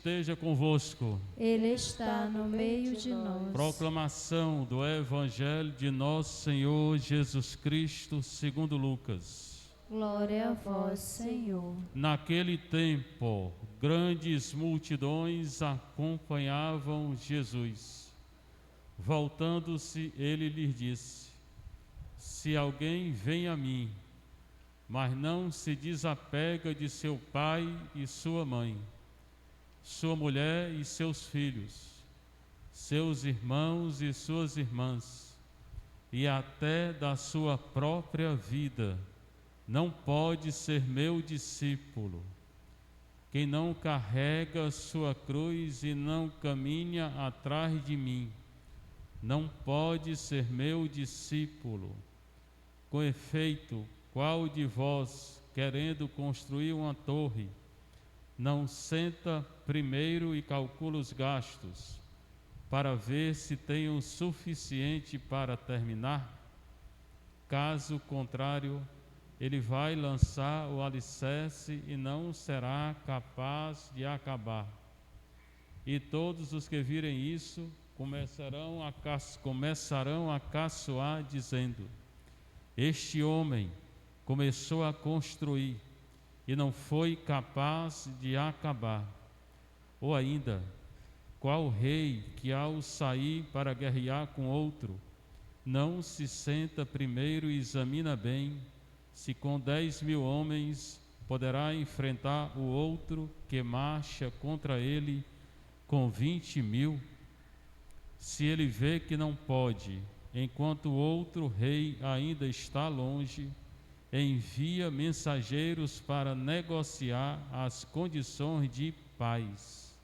esteja convosco. Ele está no meio de nós. Proclamação do Evangelho de nosso Senhor Jesus Cristo, segundo Lucas. Glória a vós, Senhor. Naquele tempo, grandes multidões acompanhavam Jesus. Voltando-se, ele lhes disse: se alguém vem a mim, mas não se desapega de seu pai e sua mãe, sua mulher e seus filhos, seus irmãos e suas irmãs, e até da sua própria vida, não pode ser meu discípulo. Quem não carrega sua cruz e não caminha atrás de mim, não pode ser meu discípulo. Com efeito, qual de vós, querendo construir uma torre, não senta primeiro e calcula os gastos, para ver se tem o suficiente para terminar? Caso contrário, ele vai lançar o alicerce e não será capaz de acabar. E todos os que virem isso começarão a caçoar, dizendo: este homem começou a construir e não foi capaz de acabar. Ou ainda, qual rei que ao sair para guerrear com outro, não se senta primeiro e examina bem se com 10.000 homens poderá enfrentar o outro que marcha contra ele com 20.000? Se ele vê que não pode, enquanto o outro rei ainda está longe, envia mensageiros para negociar as condições de paz.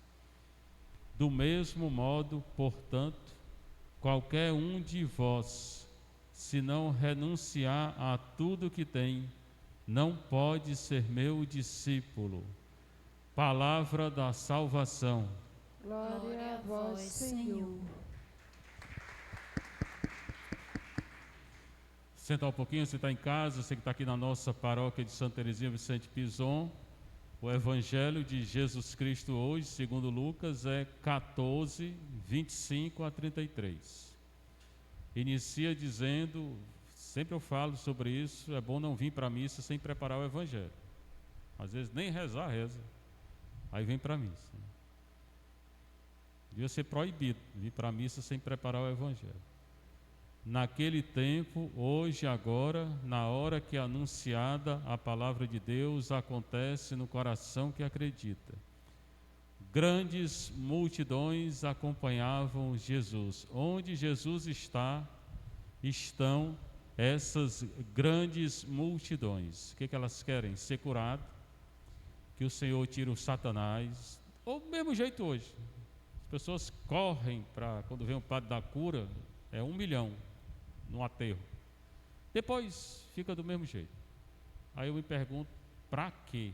Do mesmo modo, portanto, qualquer um de vós, se não renunciar a tudo que tem, não pode ser meu discípulo. Palavra da salvação. Glória a vós, Senhor. Sentar um pouquinho, você está em casa, você que está aqui na nossa paróquia de Santa Teresinha Vicente Pison. O Evangelho de Jesus Cristo hoje, segundo Lucas, é 14, 25 a 33. Inicia dizendo, sempre eu falo sobre isso, é bom não vir para a missa sem preparar o Evangelho. Às vezes nem rezar, reza. Aí vem para a missa. Devia ser proibido vir para a missa sem preparar o Evangelho. Naquele tempo, hoje, agora, na hora que é anunciada a palavra de Deus, acontece no coração que acredita. Grandes multidões acompanhavam Jesus. Onde Jesus está, estão essas grandes multidões. O que elas querem? Ser curado, que o Senhor tire o Satanás. Ou do mesmo jeito hoje. As pessoas correm para, quando vem o padre da cura, é 1 milhão no aterro. Depois fica do mesmo jeito. Aí eu me pergunto, para quê?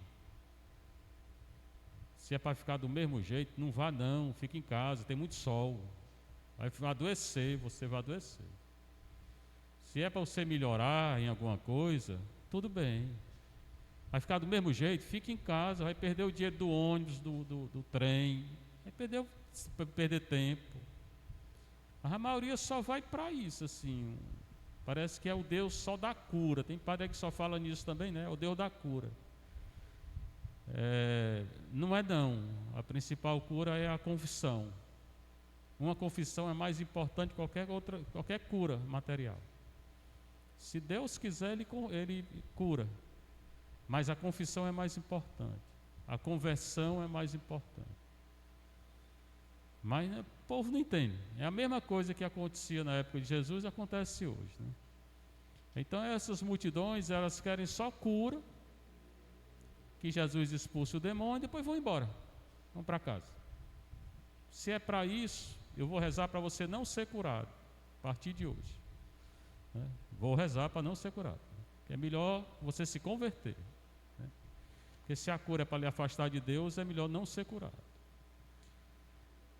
Se é para ficar do mesmo jeito, não vá não, fica em casa, tem muito sol. Vai adoecer, você vai adoecer. Se é para você melhorar em alguma coisa, tudo bem. Vai ficar do mesmo jeito, fica em casa, vai perder o dinheiro do ônibus, do trem, vai perder tempo. A maioria só vai para isso, assim. Parece que é o Deus só da cura. Tem padre que só fala nisso também, né? É o Deus da cura. Não é não. A principal cura é a confissão. Uma confissão é mais importante que qualquer cura material. Se Deus quiser, ele cura. Mas a confissão é mais importante. A conversão é mais importante. Mas o povo não entende. É a mesma coisa que acontecia na época de Jesus, acontece hoje, né? Então essas multidões, elas querem só cura, que Jesus expulse o demônio e depois vão embora, vão para casa. Se é para isso, eu vou rezar para você não ser curado, a partir de hoje, né? Vou rezar para não ser curado. É melhor você se converter, né? Porque se a cura é para lhe afastar de Deus, é melhor não ser curado.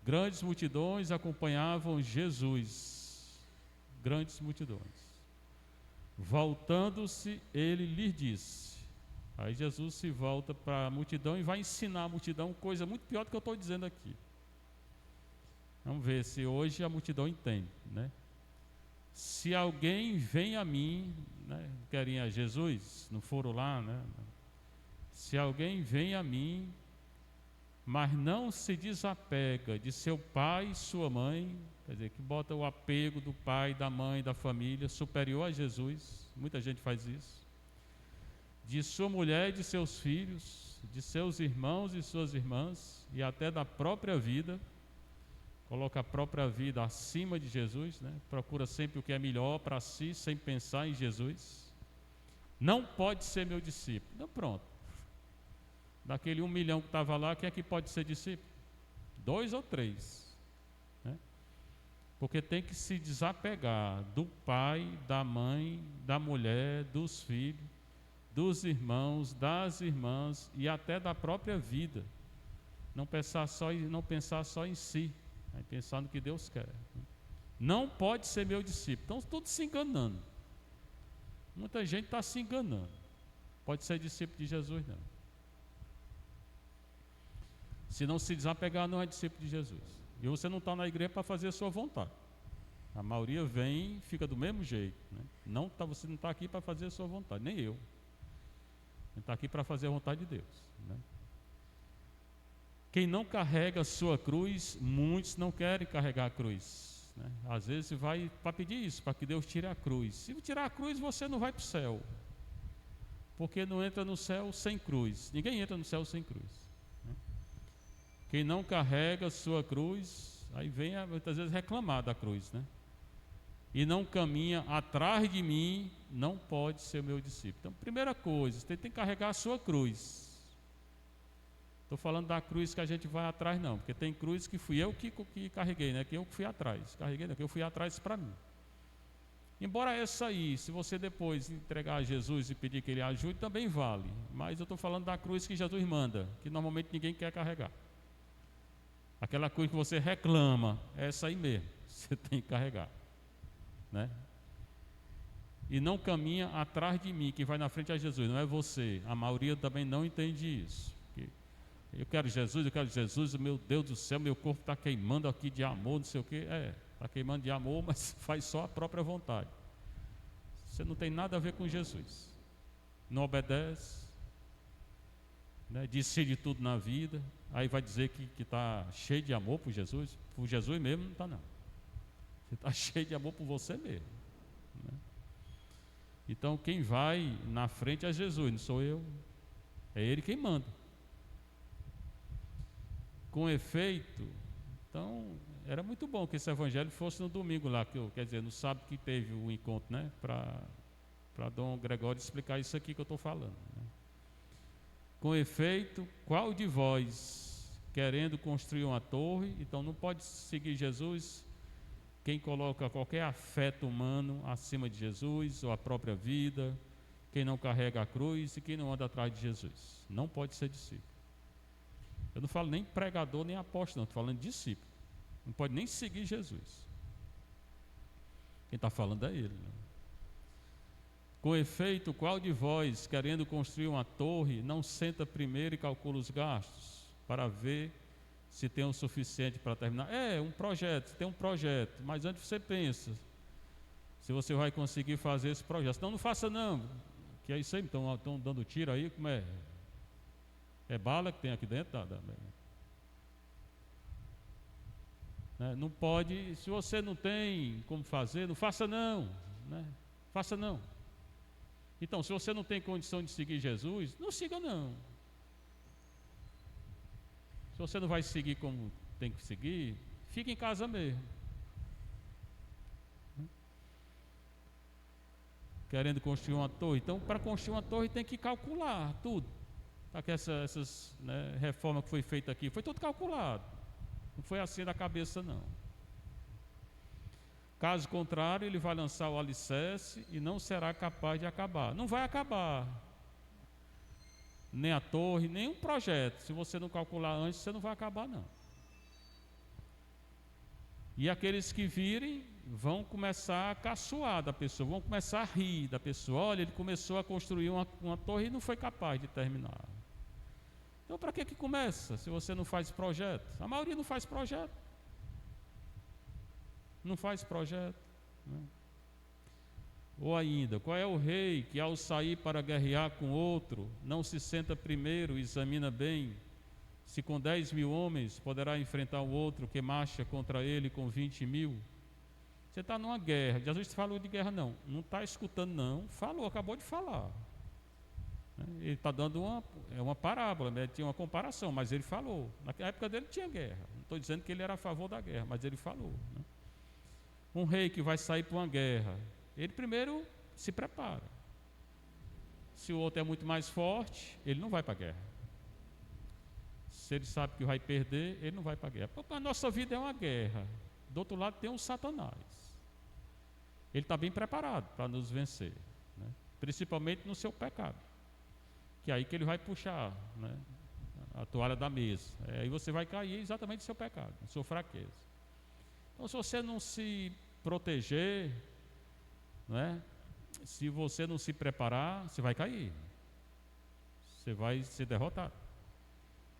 Grandes multidões acompanhavam Jesus. Grandes multidões. Voltando-se, ele lhes disse: Aí Jesus se volta para a multidão e vai ensinar a multidão coisa muito pior do que eu estou dizendo aqui. Vamos ver se hoje a multidão entende, né? Se alguém vem a mim, né, querem a Jesus, não foram lá, né? Se alguém vem a mim, mas não se desapega de seu pai e sua mãe, quer dizer, que bota o apego do pai, da mãe, da família superior a Jesus, muita gente faz isso, de sua mulher e de seus filhos, de seus irmãos e suas irmãs, e até da própria vida, coloca a própria vida acima de Jesus, né? Procura sempre o que é melhor para si, sem pensar em Jesus, não pode ser meu discípulo. Então pronto, daquele 1 milhão que estava lá, quem é que pode ser discípulo? 2 ou 3, né? Porque tem que se desapegar do pai, da mãe, da mulher, dos filhos, dos irmãos, das irmãs e até da própria vida. Não pensar só em si, né? Pensar no que Deus quer. Não pode ser meu discípulo. Estão todos se enganando. Muita gente está se enganando. Pode ser discípulo de Jesus, não. Se não se desapegar, não é discípulo de Jesus. E você não está na igreja para fazer a sua vontade. A maioria vem e fica do mesmo jeito, né? Você não está aqui para fazer a sua vontade, nem eu. A gente está aqui para fazer a vontade de Deus, né? Quem não carrega a sua cruz, muitos não querem carregar a cruz, né? Às vezes vai para pedir isso, para que Deus tire a cruz. Se tirar a cruz, você não vai para o céu, porque não entra no céu sem cruz. Ninguém entra no céu sem cruz, né? Quem não carrega a sua cruz, aí vem muitas vezes reclamar da cruz, né? E não caminha atrás de mim, não pode ser meu discípulo. Então, primeira coisa, você tem que carregar a sua cruz. Estou falando da cruz que a gente vai atrás, não, porque tem cruz que fui eu que carreguei, né? Que eu fui atrás, carreguei, não, que eu fui atrás para mim. Embora essa aí, se você depois entregar a Jesus e pedir que Ele ajude, também vale. Mas eu estou falando da cruz que Jesus manda, que normalmente ninguém quer carregar. Aquela cruz que você reclama, é essa aí mesmo, você tem que carregar, né? E não caminha atrás de mim, que vai na frente a Jesus, não é você. A maioria também não entende isso. Eu quero Jesus, meu Deus do céu, meu corpo está queimando aqui de amor, não sei o quê. Está queimando de amor, mas faz só a própria vontade. Você não tem nada a ver com Jesus. Não obedece, né? Decide tudo na vida. Aí vai dizer que está cheio de amor por Jesus. Por Jesus mesmo não está, não. Você está cheio de amor por você mesmo, né? Então quem vai na frente é Jesus, não sou eu. É Ele quem manda. Com efeito, então era muito bom que esse evangelho fosse no domingo lá, quer dizer, no sábado que teve o encontro, né? Para Dom Gregório explicar isso aqui que eu estou falando, né? Com efeito, qual de vós, querendo construir uma torre, então não pode seguir Jesus quem coloca qualquer afeto humano acima de Jesus, ou a própria vida, quem não carrega a cruz e quem não anda atrás de Jesus. Não pode ser discípulo. Eu não falo nem pregador, nem apóstolo, não, estou falando de discípulo. Não pode nem seguir Jesus. Quem está falando é ele, né? Com efeito, qual de vós, querendo construir uma torre, não senta primeiro e calcula os gastos, para ver se tem o suficiente para terminar? Um projeto, tem um projeto, mas antes você pensa se você vai conseguir fazer esse projeto. Senão não faça não, que é isso aí, estão dando tiro aí, como é? É bala que tem aqui dentro? Né? Não pode, se você não tem como fazer, não faça não, né? Faça não. Então, se você não tem condição de seguir Jesus, não siga não. Se você não vai seguir como tem que seguir, fique em casa mesmo. Querendo construir uma torre. Então, para construir uma torre tem que calcular tudo. Porque essas reformas que foi feita aqui, foi tudo calculado. Não foi assim da cabeça não. Caso contrário, ele vai lançar o alicerce e não será capaz de acabar. Não vai acabar. Nem a torre, nem um projeto. Se você não calcular antes, você não vai acabar não. E aqueles que virem vão começar a caçoar da pessoa, vão começar a rir da pessoa. Olha, ele começou a construir uma torre e não foi capaz de terminar. Então, para que começa se você não faz projeto? A maioria não faz projeto. Não faz projeto, né? Ou ainda, qual é o rei que ao sair para guerrear com outro, não se senta primeiro e examina bem se com 10.000 homens poderá enfrentar o outro que marcha contra ele com 20.000? Você está numa guerra. Jesus falou de guerra, não está escutando, não. Falou, acabou de falar. Ele está dando uma parábola, né? Tinha uma comparação, mas ele falou. Na época dele tinha guerra. Não estou dizendo que ele era a favor da guerra, mas ele falou, né? Um rei que vai sair para uma guerra, ele primeiro se prepara. Se o outro é muito mais forte, ele não vai para a guerra. Se ele sabe que vai perder, ele não vai para a guerra. A nossa vida é uma guerra. Do outro lado tem um Satanás. Ele está bem preparado para nos vencer, né? Principalmente no seu pecado, que é aí que ele vai puxar, né, a toalha da mesa. Aí você vai cair exatamente no seu pecado, na sua fraqueza. Então, se você não se proteger, né, se você não se preparar, você vai cair. Você vai ser derrotado.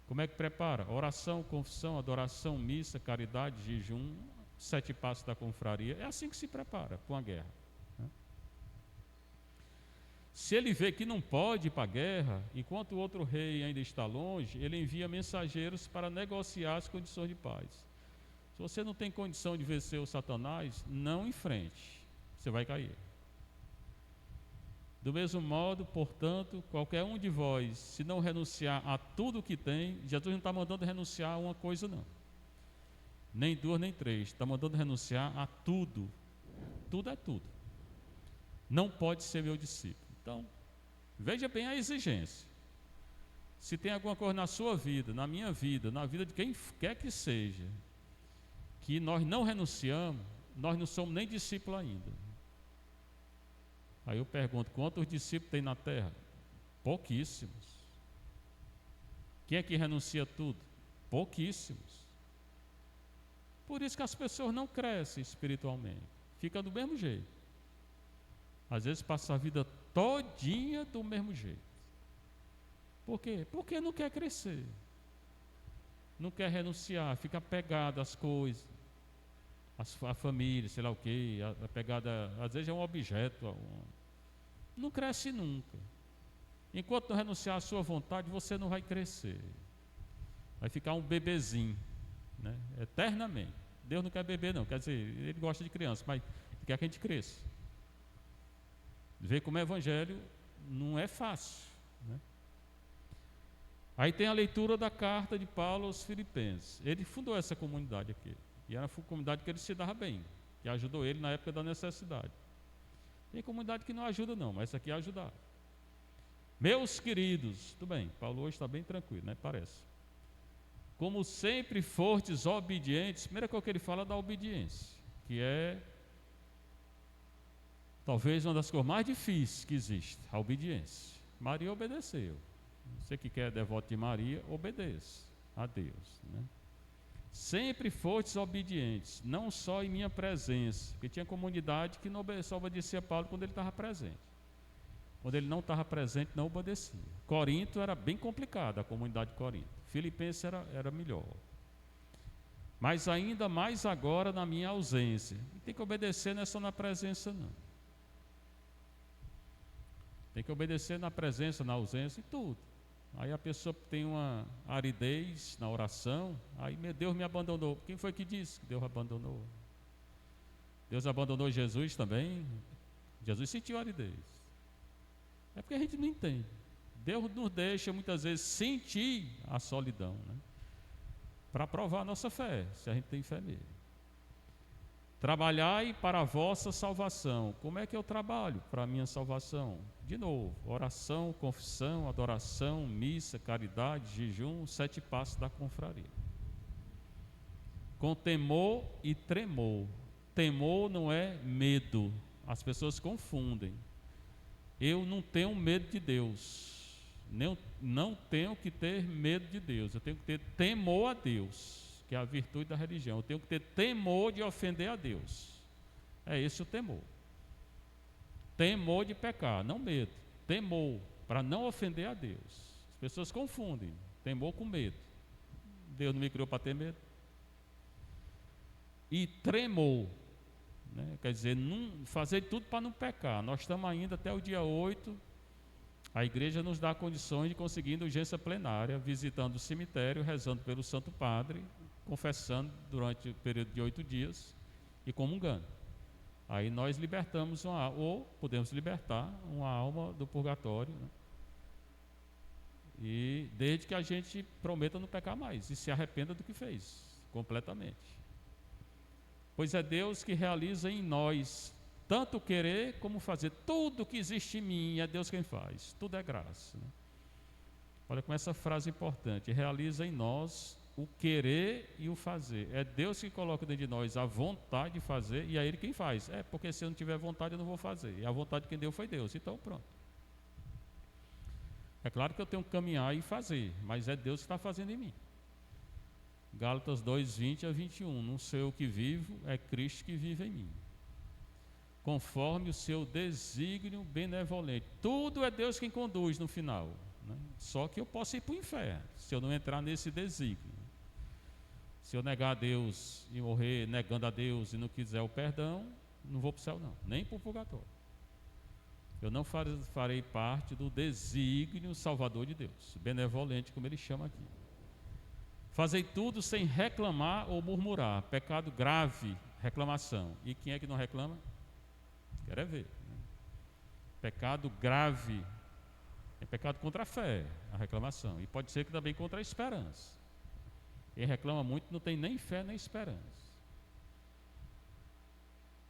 Como é que prepara? Oração, confissão, adoração, missa, caridade, jejum, 7 passos da confraria. É assim que se prepara para uma guerra, né? Se ele vê que não pode ir para a guerra, enquanto o outro rei ainda está longe, ele envia mensageiros para negociar as condições de paz. Se você não tem condição de vencer o Satanás, não enfrente, você vai cair. Do mesmo modo, portanto, qualquer um de vós, se não renunciar a tudo o que tem, Jesus não está mandando renunciar a uma coisa, não. Nem 2, nem 3. Está mandando renunciar a tudo. Tudo é tudo. Não pode ser meu discípulo. Então, veja bem a exigência. Se tem alguma coisa na sua vida, na minha vida, na vida de quem quer que seja, que nós não renunciamos, nós não somos nem discípulos ainda. Aí eu pergunto, quantos discípulos tem na terra? Pouquíssimos. Quem é que renuncia a tudo? Pouquíssimos. Por isso que as pessoas não crescem espiritualmente. Fica do mesmo jeito. Às vezes passa a vida todinha do mesmo jeito. Por quê? Porque não quer crescer. Não quer renunciar, fica apegado às coisas, à família, sei lá o quê, apegada, às vezes é um objeto. Não cresce nunca. Enquanto não renunciar à sua vontade, você não vai crescer. Vai ficar um bebezinho, né? Eternamente. Deus não quer bebê, não. Quer dizer, ele gosta de criança, mas ele quer que a gente cresça. Ver como o evangelho não é fácil, né? Aí tem a leitura da carta de Paulo aos Filipenses. Ele fundou essa comunidade aqui. E era uma comunidade que ele se dava bem, que ajudou ele na época da necessidade. Tem comunidade que não ajuda, não, mas essa aqui ajudar. Meus queridos, tudo bem, Paulo hoje está bem tranquilo, né? Parece. Como sempre fortes obedientes, primeira coisa que ele fala é da obediência, que é talvez uma das coisas mais difíceis que existe, a obediência. Maria obedeceu. Você que quer devoto de Maria, obedeça a Deus, né? Sempre fostes obedientes, não só em minha presença, porque tinha comunidade que não só obedecia a Paulo quando ele estava presente. Quando ele não estava presente, não obedecia. Corinto era bem complicado, a comunidade de Corinto. Filipenses era melhor. Mas ainda mais agora na minha ausência. E tem que obedecer, não é só na presença, não. Tem que obedecer na presença, na ausência e tudo. Aí a pessoa tem uma aridez na oração, aí Deus me abandonou. Quem foi que disse que Deus abandonou? Deus abandonou Jesus também? Jesus sentiu aridez. É porque a gente não entende. Deus nos deixa muitas vezes sentir a solidão, né? Para provar a nossa fé, se a gente tem fé nele. Trabalhai para a vossa salvação. Como é que eu trabalho para a minha salvação? De novo, oração, confissão, adoração, missa, caridade, jejum, 7 passos da confraria. Com temor e tremor. Temor não é medo. As pessoas confundem. Eu não tenho medo de Deus. Não tenho que ter medo de Deus. Eu tenho que ter temor a Deus. que é a virtude da religião. Eu tenho que ter temor de ofender a Deus. É esse o temor. Temor de pecar, não medo. Temor, para não ofender a Deus. As pessoas confundem temor com medo. Deus não me criou para ter medo. E tremor, né? Quer dizer, fazer tudo para não pecar. Nós estamos ainda até o dia 8. A igreja nos dá condições de conseguir indulgência plenária, visitando o cemitério, rezando pelo Santo Padre, confessando durante o período de 8 dias e comungando. Aí nós libertamos ou podemos libertar uma alma do purgatório, né? E desde que a gente prometa não pecar mais e se arrependa do que fez, completamente. Pois é Deus que realiza em nós tanto querer como fazer. Tudo que existe em mim é Deus quem faz. Tudo é graça, né? Olha como essa frase é importante. Realiza em nós o querer e o fazer. É Deus que coloca dentro de nós a vontade de fazer e é Ele quem faz. Porque se eu não tiver vontade eu não vou fazer. E a vontade de quem deu foi Deus. Então pronto. É claro que eu tenho que caminhar e fazer, mas é Deus que está fazendo em mim. Gálatas 2:20-21. Não sou eu que vivo, é Cristo que vive em mim, conforme o seu desígnio benevolente. Tudo é Deus quem conduz no final, né? Só que eu posso ir para o inferno se eu não entrar nesse desígnio. Se eu negar a Deus e morrer negando a Deus e não quiser o perdão, não vou para o céu não, nem para o purgatório. Eu não farei parte do desígnio salvador de Deus, benevolente como ele chama aqui. Fazei tudo sem reclamar ou murmurar. Pecado grave, reclamação. E quem é que não reclama? Quero é ver, né? Pecado grave é pecado contra a fé, a reclamação. E pode ser que também contra a esperança. Quem reclama muito não tem nem fé nem esperança.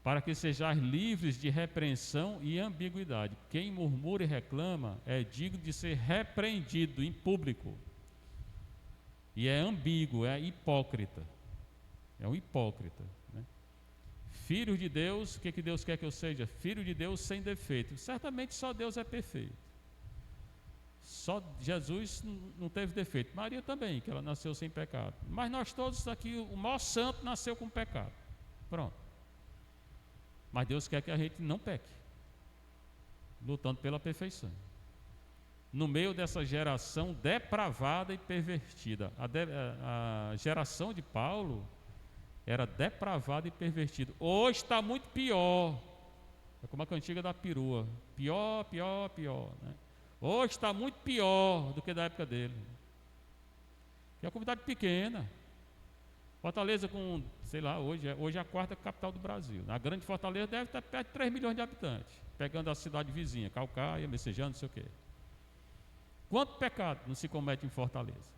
Para que sejais livres de repreensão e ambiguidade. Quem murmura e reclama é digno de ser repreendido em público. E é ambíguo, é hipócrita. É um hipócrita, né? Filho de Deus, o que Deus quer que eu seja? Filho de Deus sem defeito. Certamente só Deus é perfeito. Só Jesus não teve defeito. Maria também, que ela nasceu sem pecado. Mas nós todos aqui, o maior santo nasceu com pecado. Pronto. Mas Deus quer que a gente não peque, lutando pela perfeição. No meio dessa geração depravada e pervertida. A geração de Paulo era depravada e pervertida. Hoje está muito pior. É como a cantiga da perua. Pior, pior, pior, né? Hoje está muito pior do que da época dele. É uma comunidade pequena. Fortaleza com, sei lá, hoje é a quarta capital do Brasil. A grande Fortaleza deve estar perto de 3 milhões de habitantes, pegando a cidade vizinha, Caucaia, Messejana, não sei o quê. Quanto pecado não se comete em Fortaleza?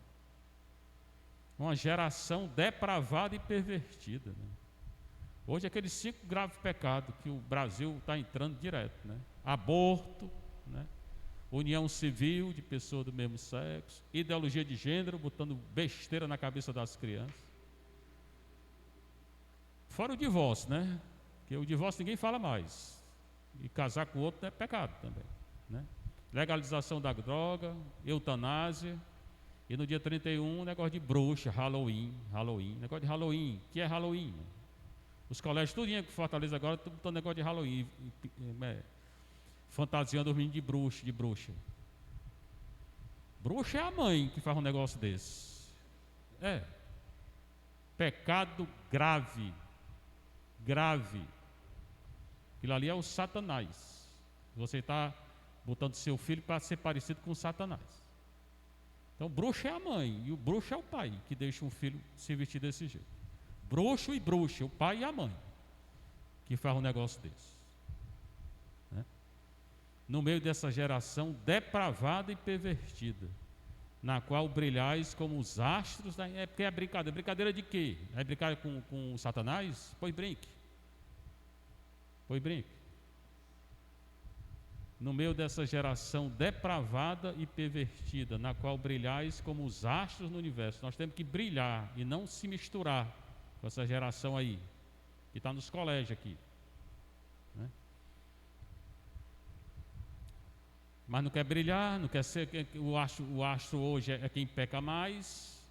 Uma geração depravada e pervertida, né? Hoje aqueles 5 graves pecados que o Brasil está entrando direto, né? Aborto, né? União civil de pessoas do mesmo sexo, ideologia de gênero, botando besteira na cabeça das crianças. Fora o divórcio, né? Porque o divórcio ninguém fala mais. E casar com o outro é pecado também, né? Legalização da droga, eutanásia. E no dia 31, negócio de bruxa, Halloween. Negócio de Halloween. O que é Halloween? Os colégios, tudinho que Fortaleza agora, estão botando negócio de Halloween. Fantasiando os meninos de bruxa. Bruxa é a mãe que faz um negócio desse. É. Pecado grave. Grave. Aquilo ali é o Satanás. Você está botando seu filho para ser parecido com o Satanás. Então, bruxa é a mãe e o bruxo é o pai que deixa um filho se vestir desse jeito. Bruxo e bruxa, o pai e a mãe, que faz um negócio desse, né? No meio dessa geração depravada e pervertida, na qual brilhais como os astros da... É porque é brincadeira. Brincadeira de quê? É brincar com o Satanás? Pois brinque. No meio dessa geração depravada e pervertida, na qual brilhais como os astros no universo. Nós temos que brilhar e não se misturar com essa geração aí, que está nos colégios aqui, né? Mas não quer brilhar, não quer ser. O astro hoje é quem peca mais,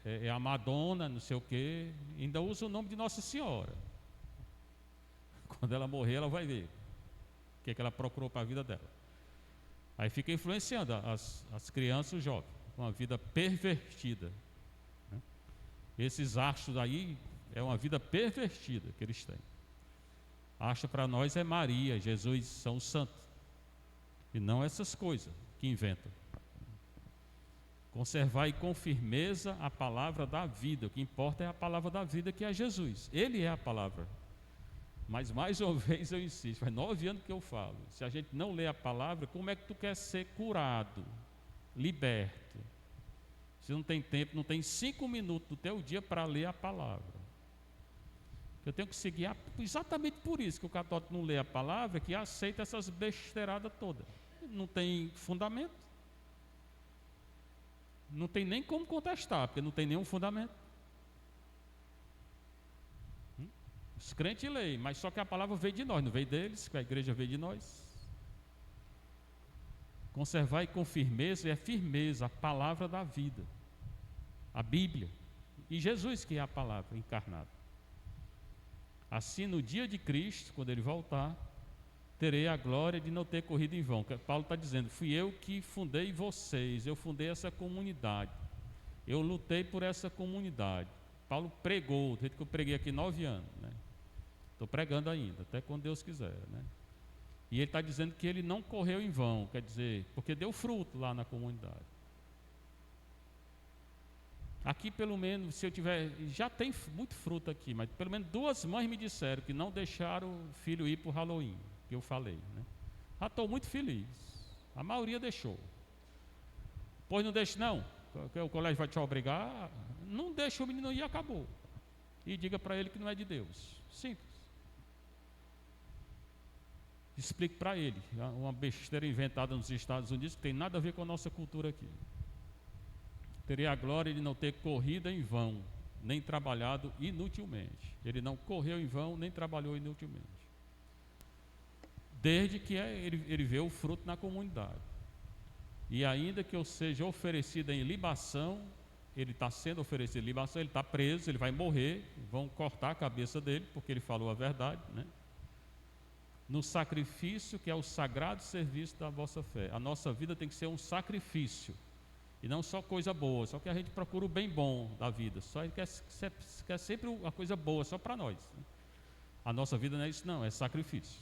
é a Madonna, não sei o quê, ainda usa o nome de Nossa Senhora. Quando ela morrer, ela vai ver o que ela procurou para a vida dela. Aí fica influenciando as crianças e os jovens, com uma vida pervertida. Esses astros aí é uma vida pervertida que eles têm. Acha para nós é Maria, Jesus, são os santos. E não essas coisas que inventam. Conservai com firmeza a palavra da vida. O que importa é a palavra da vida, que é Jesus. Ele é a palavra. Mas mais uma vez eu insisto, faz 9 anos que eu falo. Se a gente não lê a palavra, como é que tu quer ser curado, liberto? Se não tem tempo, não tem 5 minutos do teu dia para ler a palavra. Eu tenho que seguir exatamente por isso que o católico não lê a palavra, que aceita essas besteiradas todas. Não tem fundamento. Não tem nem como contestar, porque não tem nenhum fundamento. Os crentes leem, mas só que a palavra veio de nós, não veio deles, que a igreja veio de nós. Conservai com firmeza, e é firmeza a palavra da vida, a Bíblia, e Jesus, que é a palavra encarnada. Assim, no dia de Cristo, quando Ele voltar, terei a glória de não ter corrido em vão. Paulo está dizendo, fui eu que fundei vocês, eu fundei essa comunidade, eu lutei por essa comunidade. Paulo pregou, do jeito que eu preguei aqui 9 anos, né? Estou pregando ainda, até quando Deus quiser, né? E ele está dizendo que ele não correu em vão, quer dizer, porque deu fruto lá na comunidade. Aqui pelo menos, se eu tiver, já tem muito fruto aqui, mas pelo menos 2 mães me disseram que não deixaram o filho ir para o Halloween, que eu falei, né? Já estou muito feliz, a maioria deixou. Pois não deixe não, porque o colégio vai te obrigar, não deixa o menino ir e acabou. E diga para ele que não é de Deus, simples. Explique para ele, uma besteira inventada nos Estados Unidos que tem nada a ver com a nossa cultura aqui. Terei a glória de não ter corrido em vão, nem trabalhado inutilmente. Ele não correu em vão, nem trabalhou inutilmente. Desde que ele vê o fruto na comunidade. E ainda que eu seja oferecido em libação, ele está sendo oferecido em libação, ele está preso, ele vai morrer, vão cortar a cabeça dele, porque ele falou a verdade, né? No sacrifício que é o sagrado serviço da vossa fé. A nossa vida tem que ser um sacrifício. E não só coisa boa, só que a gente procura o bem bom da vida, só quer sempre a coisa boa, só para nós. A nossa vida não é isso não, é sacrifício.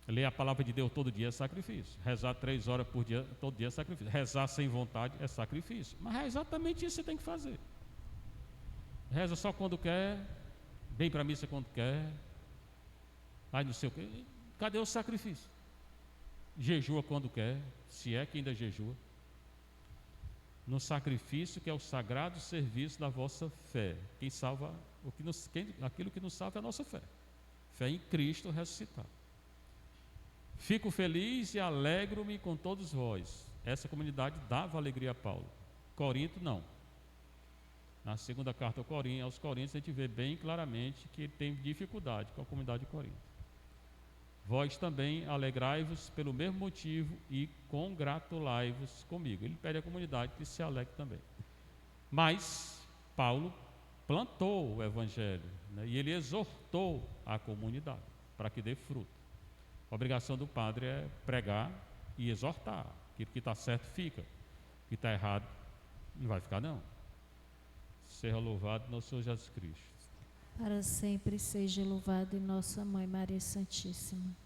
Ler a palavra de Deus todo dia é sacrifício. Rezar 3 horas por dia, todo dia é sacrifício. Rezar sem vontade é sacrifício. Mas é exatamente isso que você tem que fazer. Reza só quando quer, vem para a missa quando quer, aí não sei o quê. Cadê o sacrifício? Jejua quando quer, se é que ainda jejua. No sacrifício que é o sagrado serviço da vossa fé. Quem salva, aquilo que nos salva é a nossa fé. Fé em Cristo ressuscitado. Fico feliz e alegro-me com todos vós. Essa comunidade dava alegria a Paulo. Corinto não. Na segunda carta aos Coríntios a gente vê bem claramente que ele tem dificuldade com a comunidade de Corinto. Vós também alegrai-vos pelo mesmo motivo e congratulai-vos comigo. Ele pede à comunidade que se alegre também. Mas Paulo plantou o evangelho, né? E ele exortou a comunidade para que dê fruto. A obrigação do padre é pregar e exortar. Aquilo que está certo fica, o que está errado não vai ficar não. Seja louvado nosso Senhor Jesus Cristo. Para sempre seja louvado em nossa Mãe Maria Santíssima.